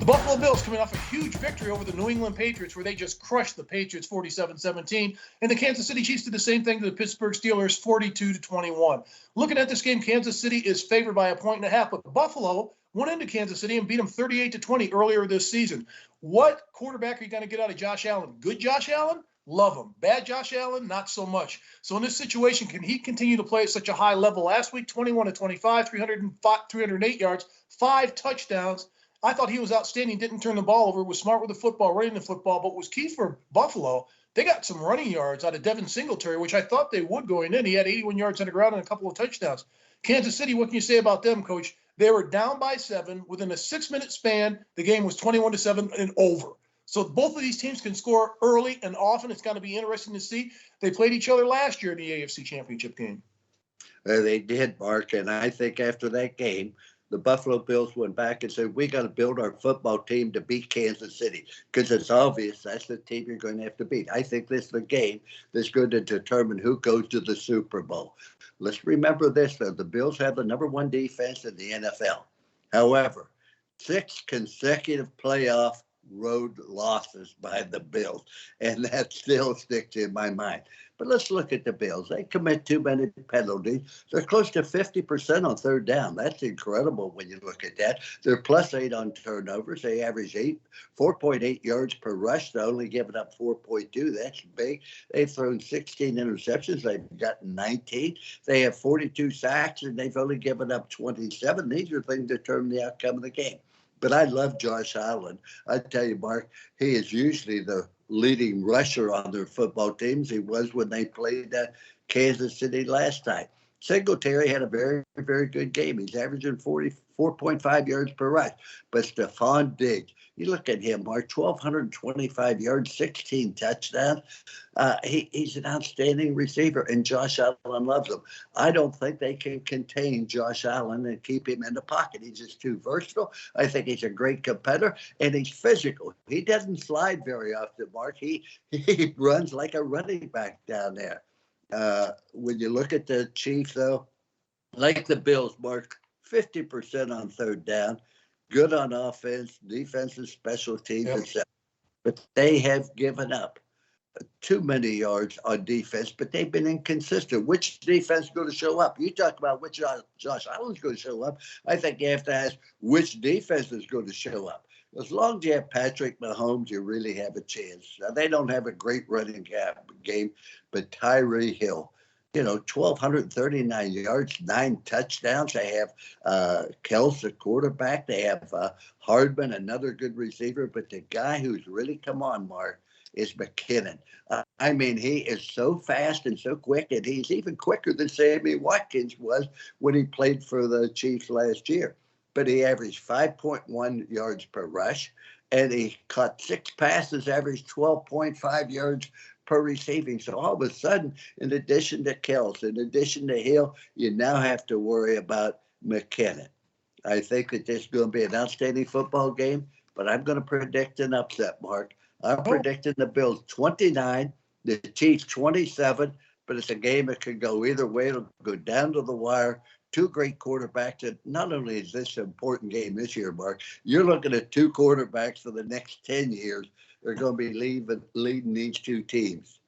Buffalo Bills coming off a huge victory over the New England Patriots where they just crushed the Patriots 47-17. And the Kansas City Chiefs did the same thing to the Pittsburgh Steelers 42-21. Looking at this game, Kansas City is favored by 1.5, but Buffalo went into Kansas City and beat them 38-20 earlier this season. What quarterback are you going to get out of Josh Allen? Good Josh Allen? Love him. Bad Josh Allen? Not so much. So in this situation, can he continue to play at such a high level? Last week, 21-25, 308 yards, 5 touchdowns. I thought he was outstanding, didn't turn the ball over, was smart with the football, running the football, but was key for Buffalo. They got some running yards out of Devin Singletary, which I thought they would going in. He had 81 yards on the ground and a couple of touchdowns. Kansas City, what can you say about them, Coach? They were down by 7. Within a 6-minute span, the game was 21-7 and over. So both of these teams can score early and often. It's going to be interesting to see. They played each other last year in the AFC Championship game. They did, Mark, and I think after that game, the Buffalo Bills went back and said, we got to build our football team to beat Kansas City because it's obvious that's the team you're going to have to beat. I think this is the game that's going to determine who goes to the Super Bowl. Let's remember this, though. The Bills have the number 1 defense in the NFL. However, 6 consecutive playoff road losses by the Bills, and that still sticks in my mind. But let's look at the Bills. They commit too many penalties. They're close to 50% on third down. That's incredible when you look at that. They're +8 on turnovers. They average 4.8 yards per rush. They're only giving up 4.2. That's big. They've thrown 16 interceptions. They've gotten 19. They have 42 sacks, and they've only given up 27. These are things that determine the outcome of the game. But I love Josh Allen. I tell you, Mark, he is usually the leading rusher on their football teams. He was when they played Kansas City last time. Singletary had a very, very good game. He's averaging 44.5 yards per rush. But Stephon Diggs, you look at him, Mark, 1,225 yards, 16 touchdowns. He's an outstanding receiver, and Josh Allen loves him. I don't think they can contain Josh Allen and keep him in the pocket. He's just too versatile. I think he's a great competitor, and he's physical. He doesn't slide very often, Mark. He runs like a running back down there. When you look at the Chiefs, though, like the Bills, Mark, 50% on third down, good on offense, defensive, special teams, etc. But they have given up too many yards on defense, but they've been inconsistent. Which defense is going to show up? You talk about which Josh Allen's going to show up. I think you have to ask which defense is going to show up. As long as you have Patrick Mahomes, you really have a chance. Now, they don't have a great running game, but Tyree Hill, 1,239 yards, 9 touchdowns. They have Kelce, the quarterback. They have Hardman, another good receiver. But the guy who's really come on, Mark, is McKinnon. I mean, he is so fast and so quick, and he's even quicker than Sammy Watkins was when he played for the Chiefs last year. But he averaged 5.1 yards per rush, and he caught 6 passes, averaged 12.5 yards per receiving. So all of a sudden, in addition to Kelce, in addition to Hill, you now have to worry about McKinnon. I think that this is going to be an outstanding football game, but I'm going to predict an upset, Mark. I'm predicting the Bills 29, the Chiefs 27, but it's a game that could go either way. It'll go down to the wire. 2 great quarterbacks. And not only is this an important game this year, Mark, you're looking at 2 quarterbacks for the next 10 years. They're going to be leading these 2 teams.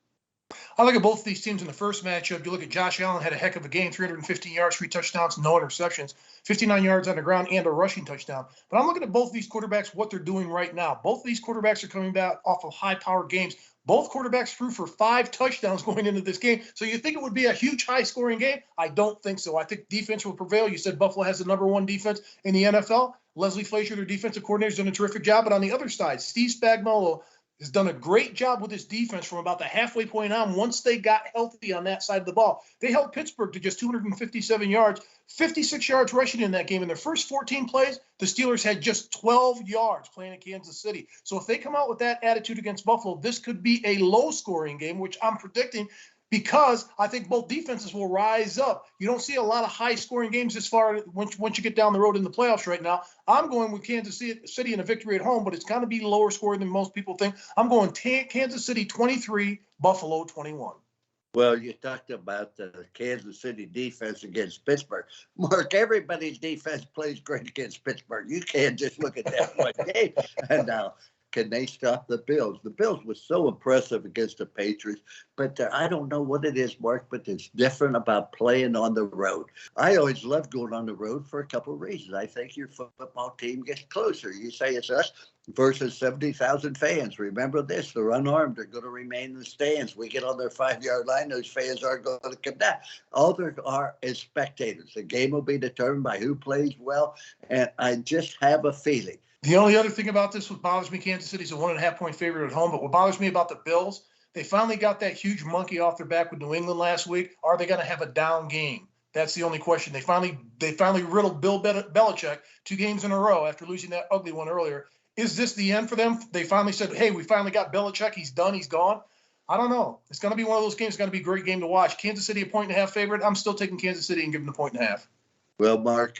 I look at both these teams in the first matchup. You look at Josh Allen, had a heck of a game, 315 yards, 3 touchdowns, no interceptions, 59 yards on the ground, and a rushing touchdown. But I'm looking at both these quarterbacks, what they're doing right now. Both of these quarterbacks are coming back off of high-powered games. Both quarterbacks threw for 5 touchdowns going into this game. So you think it would be a huge high-scoring game? I don't think so. I think defense will prevail. You said Buffalo has the number 1 defense in the NFL. Leslie Frazier, their defensive coordinator, has done a terrific job. But on the other side, Steve Spagnuolo has done a great job with his defense from about the halfway point on once they got healthy on that side of the ball. They held Pittsburgh to just 257 yards, 56 yards rushing in that game. In their first 14 plays, the Steelers had just 12 yards playing in Kansas City. So if they come out with that attitude against Buffalo, this could be a low-scoring game, which I'm predicting because I think both defenses will rise up. You don't see a lot of high-scoring games as far once you get down the road in the playoffs right now. I'm going with Kansas City in a victory at home, but it's going to be lower scoring than most people think. I'm going Kansas City 23, Buffalo 21. Well, you talked about the Kansas City defense against Pittsburgh. Mark, everybody's defense plays great against Pittsburgh. You can't just look at that one game. And now, can they stop the Bills? The Bills were so impressive against the Patriots, but I don't know what it is, Mark, but it's different about playing on the road. I always love going on the road for a couple of reasons. I think your football team gets closer. You say it's us versus 70,000 fans. Remember this, they're unarmed. They're going to remain in the stands. We get on their 5-yard line, those fans aren't going to come down. All there are is spectators. The game will be determined by who plays well, and I just have a feeling. The only other thing about this, what bothers me, Kansas City's a 1.5-point favorite at home, but what bothers me about the Bills, they finally got that huge monkey off their back with New England last week. Are they going to have a down game? That's the only question. They finally riddled Bill Belichick 2 games in a row after losing that ugly one earlier. Is this the end for them? They finally said, hey, we finally got Belichick. He's done. He's gone. I don't know. It's going to be one of those games. It's going to be a great game to watch. Kansas City, a 1.5 favorite. I'm still taking Kansas City and giving them a 1.5. Well, Mark,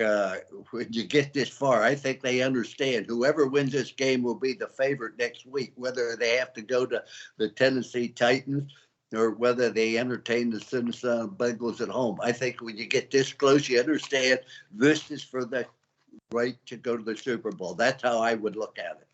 when you get this far, I think they understand whoever wins this game will be the favorite next week, whether they have to go to the Tennessee Titans or whether they entertain the Cincinnati Bengals at home. I think when you get this close, you understand this is for the right to go to the Super Bowl. That's how I would look at it.